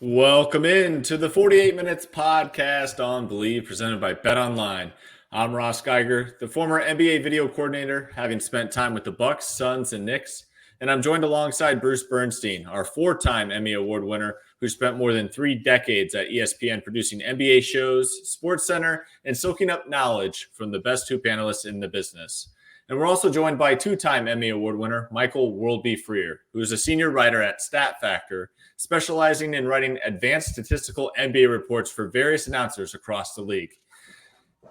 Welcome in to the 48 Minutes podcast on Believe, presented by Bet Online. I'm Ross Geiger, the former NBA video coordinator, having spent time with the Bucks, Suns, and Knicks. And I'm joined alongside Bruce Bernstein, our four-time Emmy Award winner, who spent more than 3 decades at ESPN producing NBA shows, SportsCenter, and soaking up knowledge from the best hoop analysts in the business. And we're also joined by 2-time Emmy Award winner Michael Worldby Freer, who is a senior writer at Stat Factor, specializing in writing advanced statistical NBA reports for various announcers across the league.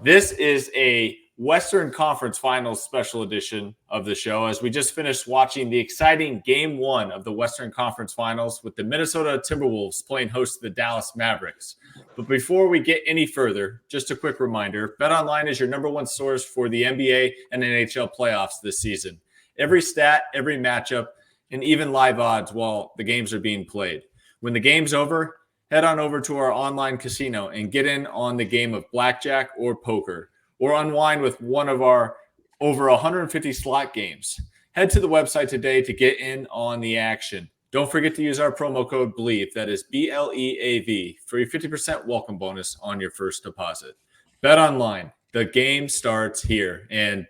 This is a Western Conference Finals special edition of the show, as we just finished watching the exciting Game 1 of the Western Conference Finals with the Minnesota Timberwolves playing host to the Dallas Mavericks. But before we get any further, just a quick reminder, BetOnline is your number one source for the NBA and NHL playoffs this season. Every stat, every matchup, and even live odds while the games are being played. When the game's over, head on over to our online casino and get in on the game of blackjack or poker, or unwind with one of our over 150 slot games. Head to the website today to get in on the action. Don't forget to use our promo code BLEAV, that is BLEAV, for your 50% welcome bonus on your first deposit. Bet Online. The game starts here. And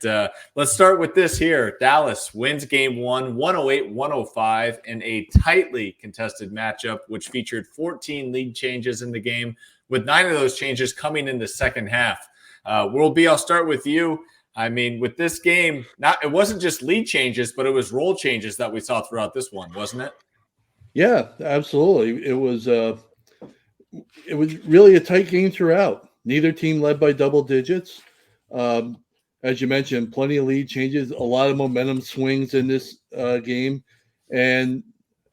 let's start with this here. Dallas wins Game 1, 108-105, in a tightly contested matchup, which featured 14 lead changes in the game, with 9 of those changes coming in the second half. World B, I'll start with you. I mean, with this game, it wasn't just lead changes, but it was role changes that we saw throughout this one, wasn't it? Yeah, absolutely. It was really a tight game throughout. Neither team led by double digits. As you mentioned, plenty of lead changes, a lot of momentum swings in this game. And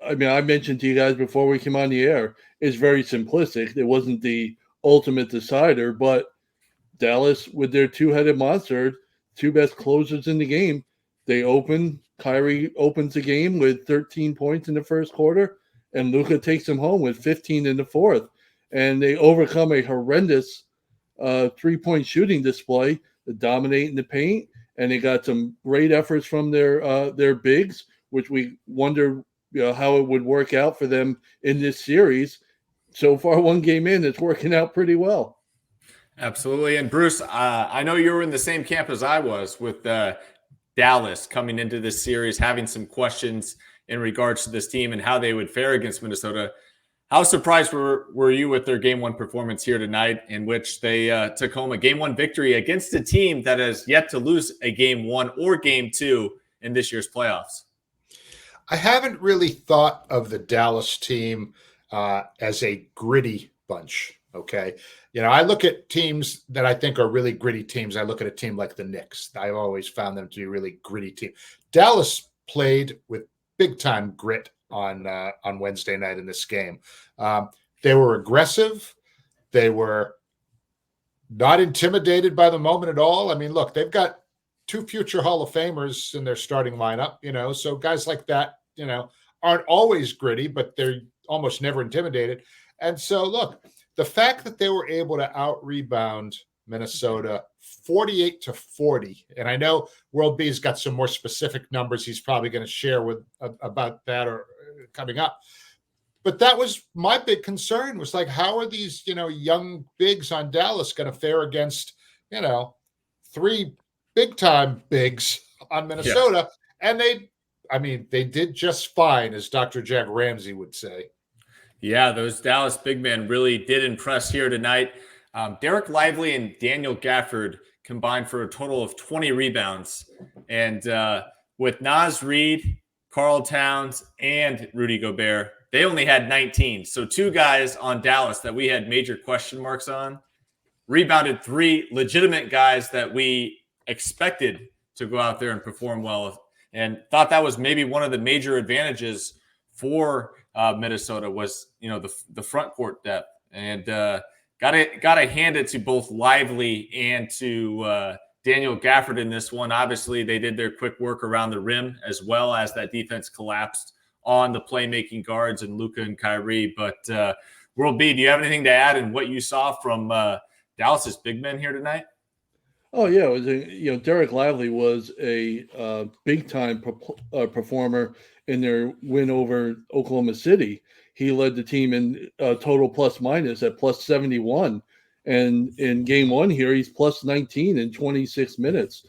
I mean, I mentioned to you guys before we came on the air, it's very simplistic. It wasn't the ultimate decider, but Dallas, with their two-headed monster, two best closers in the game, they open. Kyrie opens the game with 13 points in the first quarter, and Luka takes him home with 15 in the fourth. And they overcome a horrendous three-point shooting display to dominate in the paint, and they got some great efforts from their bigs, which we wonder how it would work out for them in this series. So far, one game in, it's working out pretty well. Absolutely. And Bruce, I know you were in the same camp as I was with Dallas coming into this series, having some questions in regards to this team and how they would fare against Minnesota. How surprised were you with their Game 1 performance here tonight, in which they took home a Game 1 victory against a team that has yet to lose a Game 1 or Game 2 in this year's playoffs? I haven't really thought of the Dallas team as a gritty bunch. Okay. I look at teams that I think are really gritty teams. I look at a team like the Knicks. I've always found them to be a really gritty team. Dallas played with big time grit on Wednesday night in this game. They were aggressive. They were not intimidated by the moment at all. I mean, look, they've got 2 future Hall of Famers in their starting lineup, so guys like that, aren't always gritty, but they're almost never intimidated. And so, look, the fact that they were able to out-rebound Minnesota 48-40, and I know World B's got some more specific numbers he's probably going to share about that or coming up. But that was my big concern, was like, how are these, young bigs on Dallas going to fare against, 3 big-time bigs on Minnesota? Yeah. And they did just fine, as Dr. Jack Ramsey would say. Yeah, those Dallas big men really did impress here tonight. Derek Lively and Daniel Gafford combined for a total of 20 rebounds. And with Naz Reid, Karl Towns, and Rudy Gobert, they only had 19. So 2 guys on Dallas that we had major question marks on rebounded 3 legitimate guys that we expected to go out there and perform well, and thought that was maybe one of the major advantages for Minnesota was, the front court depth. And gotta hand it to both Lively and to Daniel Gafford in this one. Obviously, they did their quick work around the rim, as well as that defense collapsed on the playmaking guards and Luka and Kyrie. But World B, do you have anything to add in what you saw from Dallas's big men here tonight? Oh yeah, it was Derek Lively was a big time performer in their win over Oklahoma City. He led the team in total plus minus at plus 71. And in game one here, he's plus 19 in 27 minutes,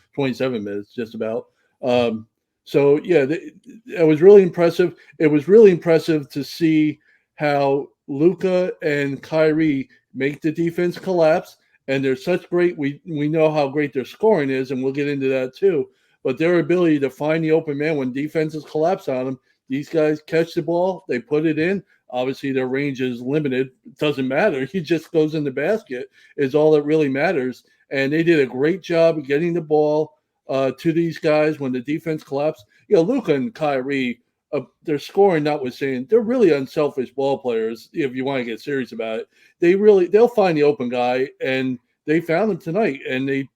just about. So, yeah, it was really impressive. It was really impressive to see how Luka and Kyrie make the defense collapse. And they're such great. We know how great their scoring is, and we'll get into that too. But their ability to find the open man when defenses collapse on them, these guys catch the ball, they put it in. Obviously, their range is limited. It doesn't matter. He just goes in the basket is all that really matters. And they did a great job of getting the ball to these guys when the defense collapsed. Luka and Kyrie, their scoring notwithstanding, they're really unselfish ball players. If you want to get serious about it, they'll find the open guy, and they found him tonight. And they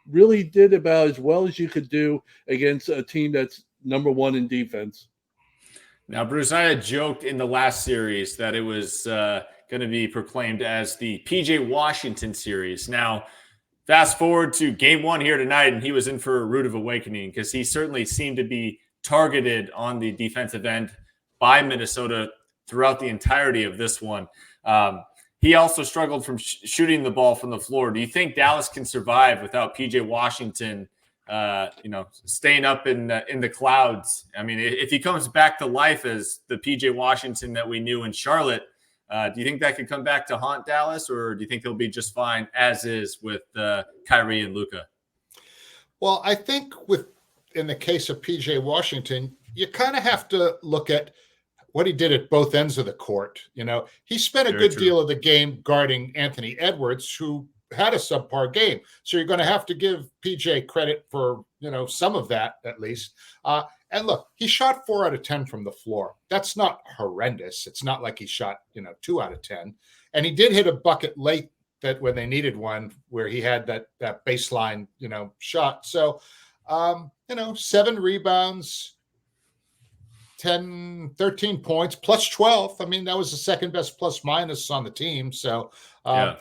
really did about as well as you could do against a team that's number one in defense. Now, Bruce, I had joked in the last series that it was going to be proclaimed as the PJ Washington series. Now, fast forward to game one here tonight, and he was in for a rude awakening because he certainly seemed to be targeted on the defensive end by Minnesota throughout the entirety of this one. He also struggled from shooting the ball from the floor. Do you think Dallas can survive without PJ Washington staying up in the clouds? I mean, if he comes back to life as the PJ Washington that we knew in Charlotte, do you think that could come back to haunt Dallas, or do you think he'll be just fine as is with Kyrie and Luka? Well, I think in the case of PJ Washington, you kind of have to look at what he did at both ends of the court. He spent a good deal of the game guarding Anthony Edwards, who had a subpar game. So you're going to have to give PJ credit for, some of that at least. And look, he shot 4 out of 10 from the floor. That's not horrendous. It's not like he shot, 2 out of 10. And he did hit a bucket late that when they needed one, where he had that baseline, shot. So, 7 rebounds, 13 points, plus 12. I mean, that was the second best plus minus on the team. So I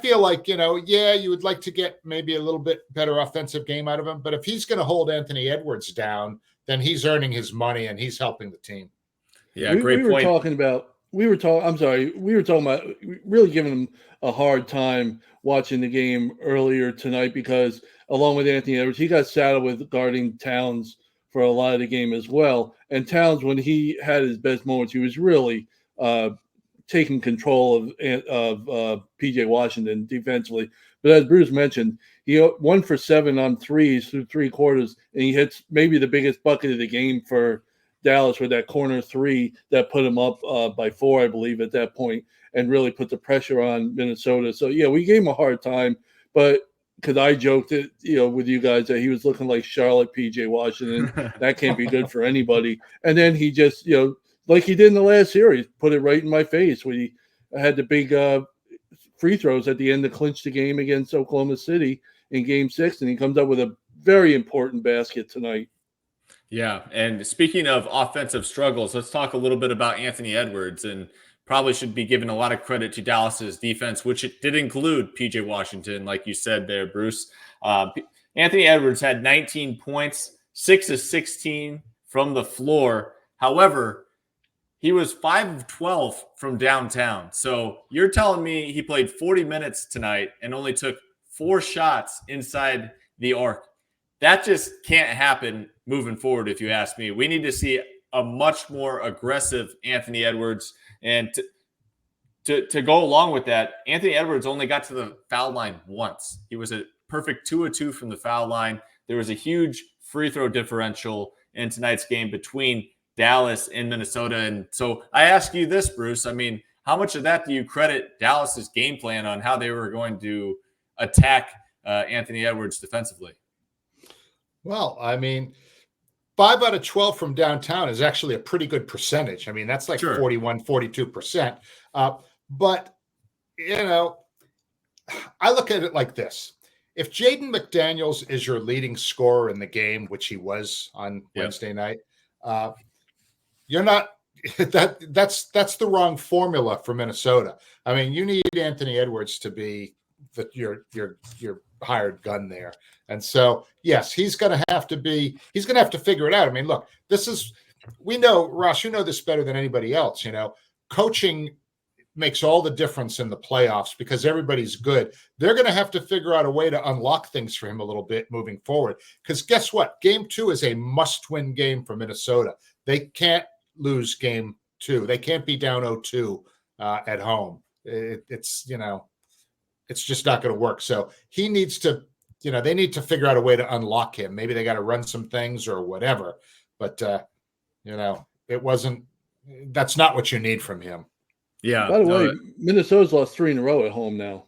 feel like, you would like to get maybe a little bit better offensive game out of him. But if he's going to hold Anthony Edwards down, then he's earning his money and he's helping the team. Yeah, great point. We were talking about really giving him a hard time watching the game earlier tonight because along with Anthony Edwards, he got saddled with guarding Towns for a lot of the game as well. And Towns, when he had his best moments, he was really taking control of PJ Washington defensively. But as Bruce mentioned, he 1 for 7 on threes through 3 quarters, and he hits maybe the biggest bucket of the game for Dallas with that corner 3 that put him up by 4, I believe, at that point, and really put the pressure on Minnesota. So, yeah, we gave him a hard time, but because I joked it, with you guys that he was looking like Charlotte PJ Washington. That can't be good for anybody. And then he just, like he did in the last series, put it right in my face when he had the big free throws at the end to clinch the game against Oklahoma City in Game 6, and he comes up with a very important basket tonight. Yeah, and speaking of offensive struggles, let's talk a little bit about Anthony Edwards, and probably should be given a lot of credit to Dallas's defense, which it did include PJ Washington, like you said there, Bruce. Anthony Edwards had 19 points, 6 of 16 from the floor. However, he was 5 of 12 from downtown. So you're telling me he played 40 minutes tonight and only took 4 shots inside the arc. That just can't happen moving forward, if you ask me. We need to see a much more aggressive Anthony Edwards. And to go along with that, Anthony Edwards only got to the foul line once. He was a perfect 2 of 2 from the foul line. There was a huge free throw differential in tonight's game between Dallas and Minnesota. And so I ask you this, Bruce. I mean, how much of that do you credit Dallas's game plan on how they were going to attack Anthony Edwards defensively? Well, I mean, 5 out of 12 from downtown is actually a pretty good percentage. I mean, that's like 41, 42%. But, I look at it like this. If Jaden McDaniels is your leading scorer in the game, which he was on Wednesday night, you're not that's the wrong formula for Minnesota. I mean, you need Anthony Edwards to be your hired gun there. And so, yes, he's going to have to figure it out. I mean, look, this is we know, Ross, you know this better than anybody else. Coaching makes all the difference in the playoffs because everybody's good. They're going to have to figure out a way to unlock things for him a little bit moving forward. Because guess what? Game 2 is a must-win game for Minnesota. They can't lose game 2. They can't be down 0-2 at home. It's just not going to work. So he needs to, they need to figure out a way to unlock him. Maybe they got to run some things or whatever. But, that's not what you need from him. Yeah. By the way, Minnesota's lost 3 in a row at home now.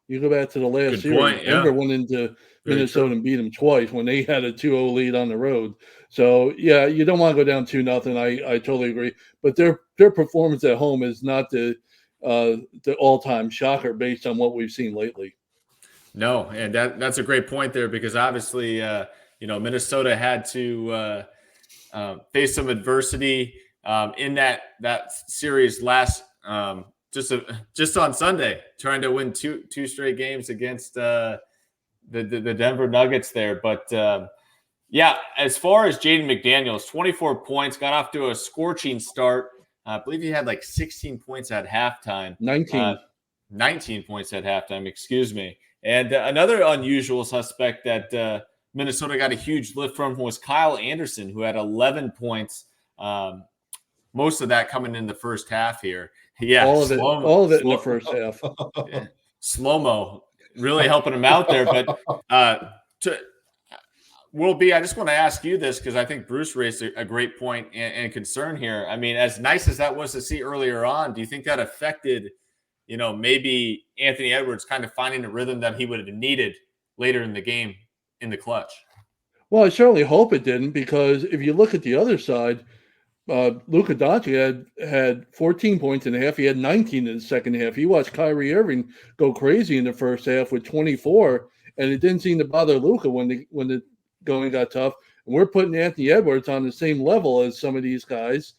You go back to the last series. Denver went into Minnesota and beat them twice when they had a 2-0 lead on the road. So, yeah, you don't want to go down 2-0. I totally agree. But their performance at home is not the all-time shocker based on what we've seen lately. No, and that's a great point there because obviously, Minnesota had to face some adversity in that series last just on Sunday, trying to win two straight games against the Denver Nuggets there. But as far as Jaden McDaniels, 24 points, got off to a scorching start. I believe he had like 16 points at halftime. 19 points at halftime, excuse me. And another unusual suspect that Minnesota got a huge lift from was Kyle Anderson, who had 11 points. Most of that coming in the first half here. Yeah, all of it in the first half. Yeah. Slow-mo really helping him out there. But I just want to ask you this because I think Bruce raised a great point and concern here. I mean, as nice as that was to see earlier on, do you think that affected, maybe Anthony Edwards kind of finding a rhythm that he would have needed later in the game in the clutch? Well, I certainly hope it didn't because if you look at the other side, Luka Doncic had 14 points in the half. He had 19 in the second half. He watched Kyrie Irving go crazy in the first half with 24, and it didn't seem to bother Luka when the going got tough. And we're putting Anthony Edwards on the same level as some of these guys.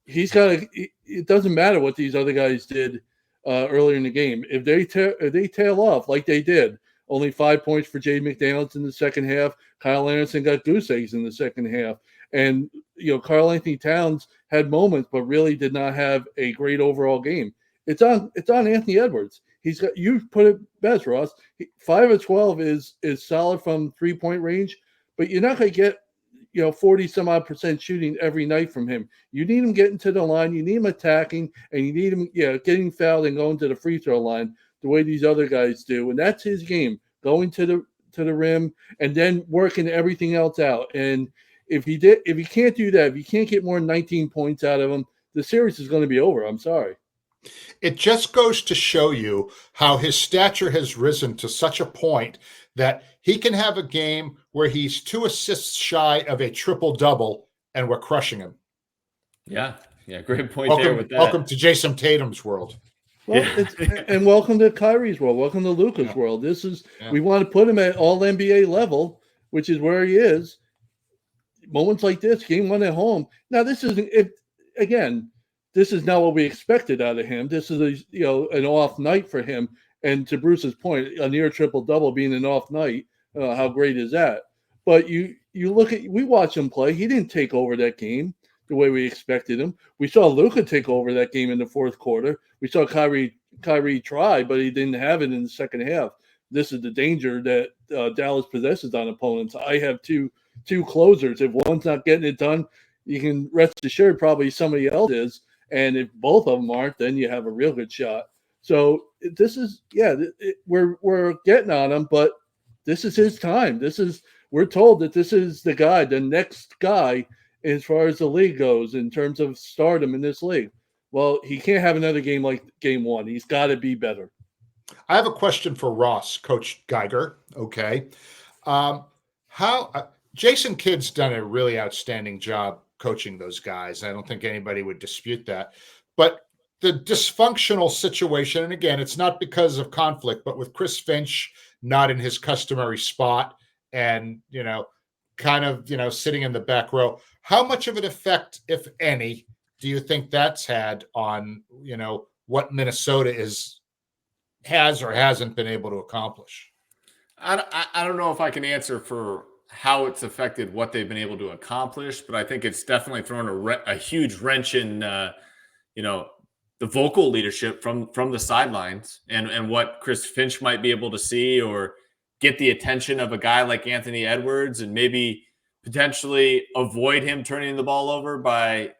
It doesn't matter what these other guys did earlier in the game. If they tail off like they did, only 5 points for Jaden McDaniels in the second half. Kyle Anderson got goose eggs in the second half. And, Karl-Anthony Towns had moments, but really did not have a great overall game. It's on Anthony Edwards. You put it best, Ross. 5 of 12 is solid from 3-point range, but you're not going to get, 40 some odd % shooting every night from him. You need him getting to the line. You need him attacking, and you need him, getting fouled and going to the free throw line the way these other guys do. And that's his game, going to the rim and then working everything else out. And if he can't do that, if you can't get more than 19 points out of him, the series is going to be over. I'm sorry. It just goes to show you how his stature has risen to such a point that he can have a game where he's 2 assists shy of a triple-double, and we're crushing him. Yeah, great point there with that. Welcome to Jason Tatum's world. Well, and welcome to Kyrie's world. Welcome to Luka's world. We want to put him at all NBA level, which is where he is. Moments like this, game 1 at home. Now, this is not what we expected out of him. This is an off night for him. And to Bruce's point, a near triple-double being an off night, how great is that? But we watch him play. He didn't take over that game the way we expected him. We saw Luka take over that game in the fourth quarter. We saw Kyrie try, but he didn't have it in the second half. This is the danger that Dallas possesses on opponents. I have two closers. If one's not getting it done, you can rest assured probably somebody else is. And if both of them aren't, then you have a real good shot. So this is, we're getting on him, but this is his time. We're told that this is the next guy as far as the league goes in terms of stardom in this league. Well, he can't have another game like game 1. He's got to be better. I have a question for Ross, Coach Geiger. Okay. Jason Kidd's done a really outstanding job coaching those guys. I don't think anybody would dispute that. But the dysfunctional situation, and again, it's not because of conflict, but with Chris Finch not in his customary spot and, sitting in the back row, how much of an effect, if any, do you think that's had on, what Minnesota has or hasn't been able to accomplish? I don't know if I can answer for how it's affected what they've been able to accomplish, but I think it's definitely thrown a huge wrench in, the vocal leadership from the sidelines and what Chris Finch might be able to see or get the attention of a guy like Anthony Edwards and maybe potentially avoid him turning the ball over by,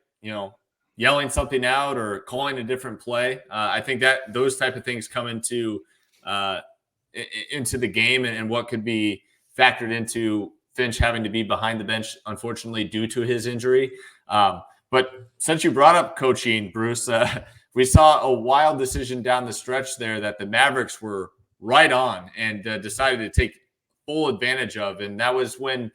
yelling something out or calling a different play. I think that those type of things come into the game and what could be factored into Finch having to be behind the bench, unfortunately, due to his injury. But since you brought up coaching, Bruce, we saw a wild decision down the stretch there that the Mavericks were right on and decided to take full advantage of. And that was when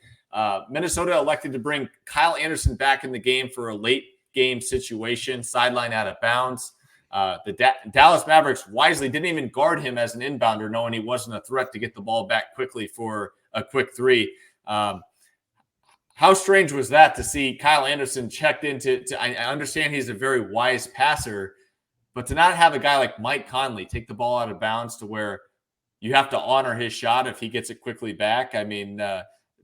Minnesota elected to bring Kyle Anderson back in the game for a late game situation, sideline out of bounds. The Dallas Mavericks wisely didn't even guard him as an inbounder, knowing he wasn't a threat to get the ball back quickly for a quick three. How strange was that to see Kyle Anderson checked into I understand he's a very wise passer, but to not have a guy like Mike Conley take the ball out of bounds to where you have to honor his shot if he gets it quickly back. I mean,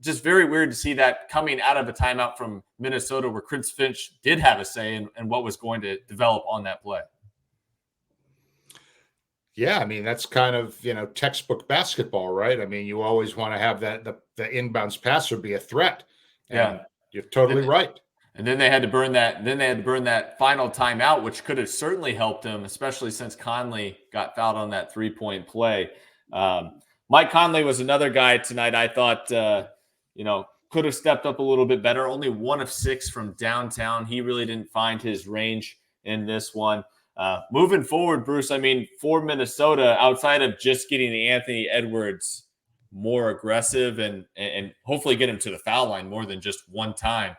just very weird to see that coming out of a timeout from Minnesota where Chris Finch did have a say in what was going to develop on that play. Yeah, I mean, that's kind of, textbook basketball, right? I mean, you always want to have the inbounds passer be a threat. And you're totally right. And then they had to burn that. Then they had to burn that final timeout, which could have certainly helped him, especially since Conley got fouled on that 3-point play. Mike Conley was another guy tonight I thought, could have stepped up a little bit better. Only 1 of 6 from downtown. He really didn't find his range in this one. Moving forward, Bruce, I mean, for Minnesota, outside of just getting the Anthony Edwards more aggressive and hopefully get him to the foul line more than just one time,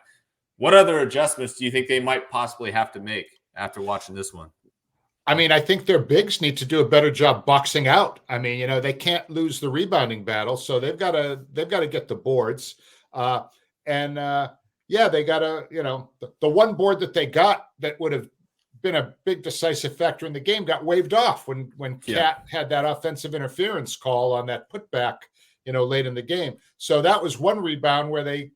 what other adjustments do you think they might possibly have to make after watching this one? I mean, I think their bigs need to do a better job boxing out. I mean, they can't lose the rebounding battle, so they've got to get the boards. They got to, the one board that they got that would have been a big decisive factor in the game got waved off when Cat had that offensive interference call on that putback, late in the game. So that was one rebound where they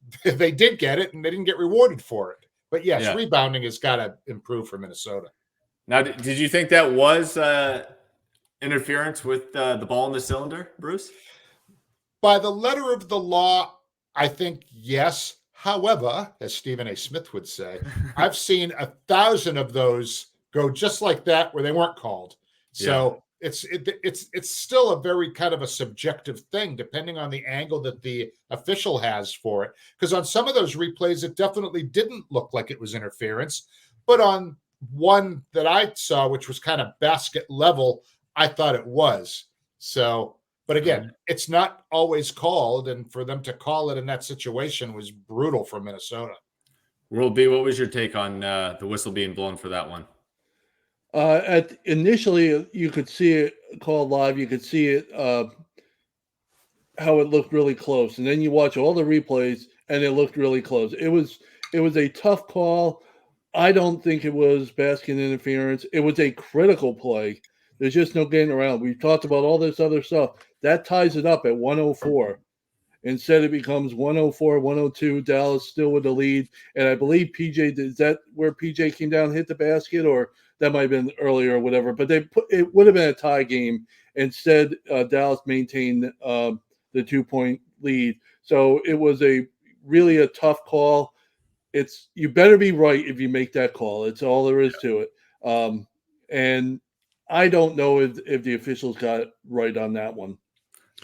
did get it and they didn't get rewarded for it. But yes, rebounding has got to improve for Minnesota. Now, did you think that was interference with the ball in the cylinder, Bruce? By the letter of the law, I think yes. However, as Stephen A. Smith would say, I've seen 1,000 of those go just like that where they weren't called. So it's still a very kind of a subjective thing, depending on the angle that the official has for it. Because on some of those replays, it definitely didn't look like it was interference. But on one that I saw, which was kind of basket level, I thought it was. So, but again, it's not always called. And for them to call it in that situation was brutal for Minnesota. World B, what was your take on the whistle being blown for that one? Initially, you could see it called live. You could see it, how it looked really close. And then you watch all the replays and it looked really close. It was a tough call. I don't think it was basket interference. It was a critical play. There's just no getting around. We've talked about all this other stuff. That ties it up at 104. Instead, it becomes 104, 102. Dallas still with the lead. And I believe PJ, is that where PJ came down and hit the basket? Or that might have been earlier or whatever. But it would have been a tie game. Instead, Dallas maintained the 2-point lead. So it was really a tough call. You better be right if you make that call. It's all there is to it. And I don't know if the officials got it right on that one.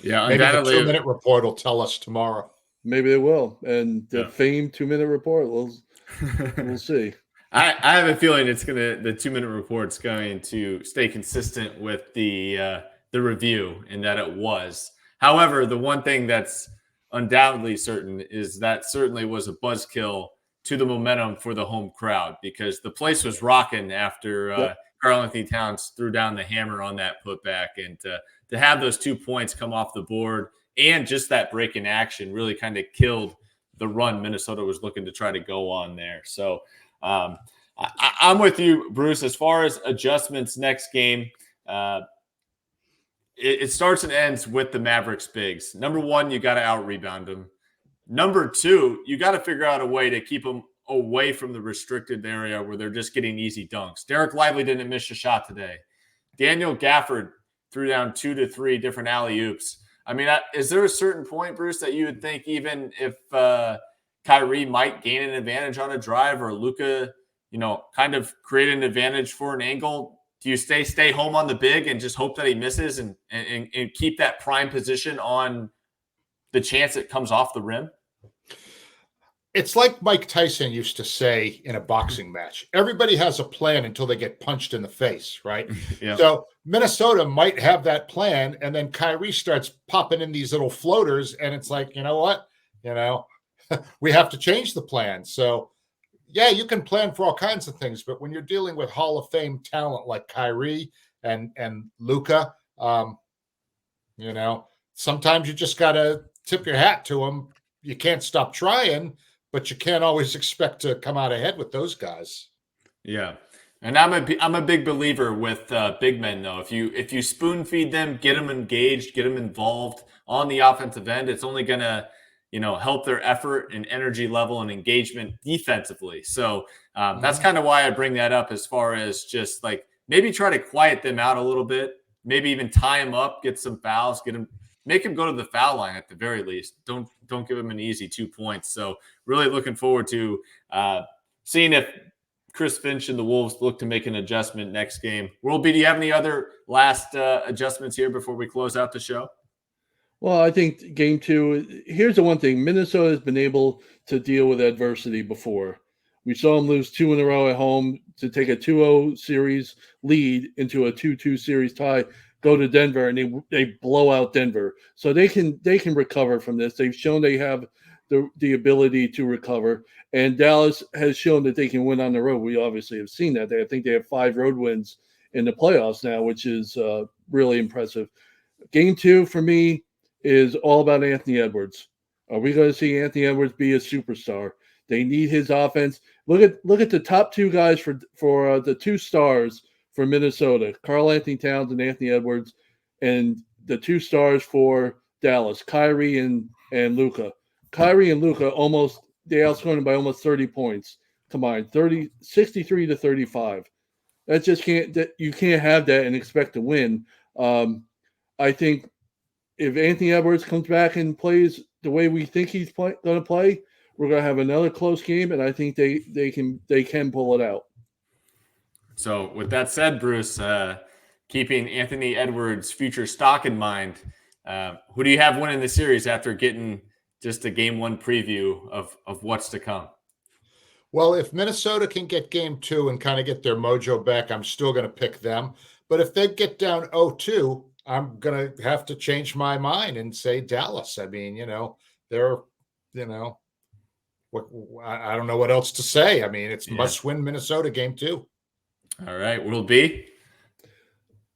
Yeah, maybe the 2-minute report will tell us tomorrow. Maybe they will. And the famed 2-minute report, we'll see. I have a feeling the 2-minute report's going to stay consistent with the review and that it was. However, the one thing that's undoubtedly certain is that certainly was a buzzkill to the momentum for the home crowd because the place was rocking after Karl-Anthony Towns threw down the hammer on that putback. And to have those 2 points come off the board and just that break in action really kind of killed the run Minnesota was looking to try to go on there. So I'm with you, Bruce. As far as adjustments next game, it starts and ends with the Mavericks bigs. Number one, you got to out-rebound them. Number two, you got to figure out a way to keep them away from the restricted area where they're just getting easy dunks. Derek Lively didn't miss a shot today. Daniel Gafford threw down 2 to 3 different alley-oops. I mean, is there a certain point, Bruce, that you would think even if Kyrie might gain an advantage on a drive or Luka, kind of create an advantage for an angle, do you stay home on the big and just hope that he misses and keep that prime position on the chance it comes off the rim? It's like Mike Tyson used to say in a boxing match. Everybody has a plan until they get punched in the face, right? Yeah. So Minnesota might have that plan, and then Kyrie starts popping in these little floaters, and it's like, you know what? We have to change the plan. So, yeah, you can plan for all kinds of things, but when you're dealing with Hall of Fame talent like Kyrie and Luka, sometimes you just got to tip your hat to them. You can't stop trying, but you can't always expect to come out ahead with those guys. Yeah. And I'm a big believer with big men, though. If you spoon feed them, get them engaged, get them involved on the offensive end, it's only going to, help their effort and energy level and engagement defensively. So that's kind of why I bring that up as far as just like maybe try to quiet them out a little bit, maybe even tie them up, get some fouls, make him go to the foul line at the very least. Don't give him an easy 2 points. So really looking forward to seeing if Chris Finch and the Wolves look to make an adjustment next game. World B, do you have any other last adjustments here before we close out the show? Well, I think game two, here's the one thing. Minnesota has been able to deal with adversity before. We saw them lose 2 in a row at home to take a 2-0 series lead into a 2-2 series tie, go to Denver, and they blow out Denver. So they can recover from this. They've shown they have the ability to recover. And Dallas has shown that they can win on the road. We obviously have seen that. I think they have 5 road wins in the playoffs now, which is really impressive. Game two for me is all about Anthony Edwards. Are we going to see Anthony Edwards be a superstar? They need his offense. Look at the top 2 guys for the 2 stars for Minnesota, Karl-Anthony Towns and Anthony Edwards, and the 2 stars for Dallas, Kyrie and Luka. Kyrie and Luka they outscored him by almost 30 points combined, 63 to 35. That just you can't have that and expect to win. I think if Anthony Edwards comes back and plays the way we think he's going to play, we're going to have another close game, and I think they can pull it out. So with that said, Bruce, keeping Anthony Edwards' future stock in mind, who do you have winning the series after getting just a game 1 preview of what's to come? Well, if Minnesota can get game 2 and kind of get their mojo back, I'm still going to pick them. But if they get down 0-2, I'm going to have to change my mind and say Dallas. I mean, they're, I don't know what else to say. I mean, it's must win Minnesota game 2. All right. World B?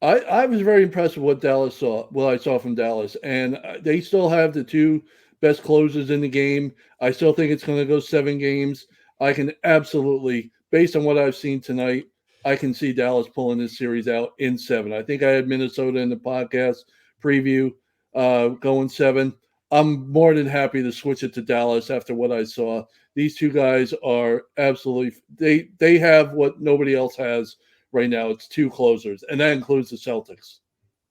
I was very impressed with what I saw from Dallas. And they still have the 2 best closers in the game. I still think it's going to go 7 games. I can absolutely, based on what I've seen tonight, I can see Dallas pulling this series out in 7. I think I had Minnesota in the podcast preview going 7. I'm more than happy to switch it to Dallas after what I saw. These 2 guys are absolutely – they have what nobody else has right now. It's 2 closers, and that includes the Celtics.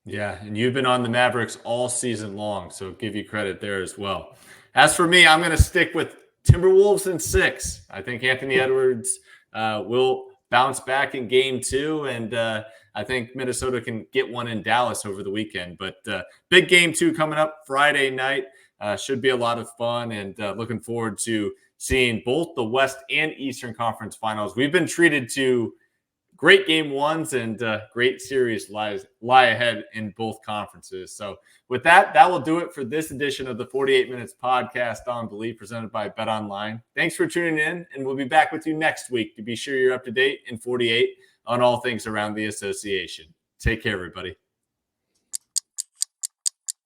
Yeah, and you've been on the Mavericks all season long, so give you credit there as well. As for me, I'm going to stick with Timberwolves in 6. I think Anthony Edwards will bounce back in game 2, and I think Minnesota can get one in Dallas over the weekend. But big game 2 coming up Friday night. Should be a lot of fun, and looking forward to seeing both the West and Eastern Conference Finals. We've been treated to great game 1s and great series lie ahead in both conferences. So with that will do it for this edition of the 48 Minutes Podcast on Believe, presented by Bet Online. Thanks for tuning in, and we'll be back with you next week to be sure you're up to date in 48 on all things around the association. Take care, everybody.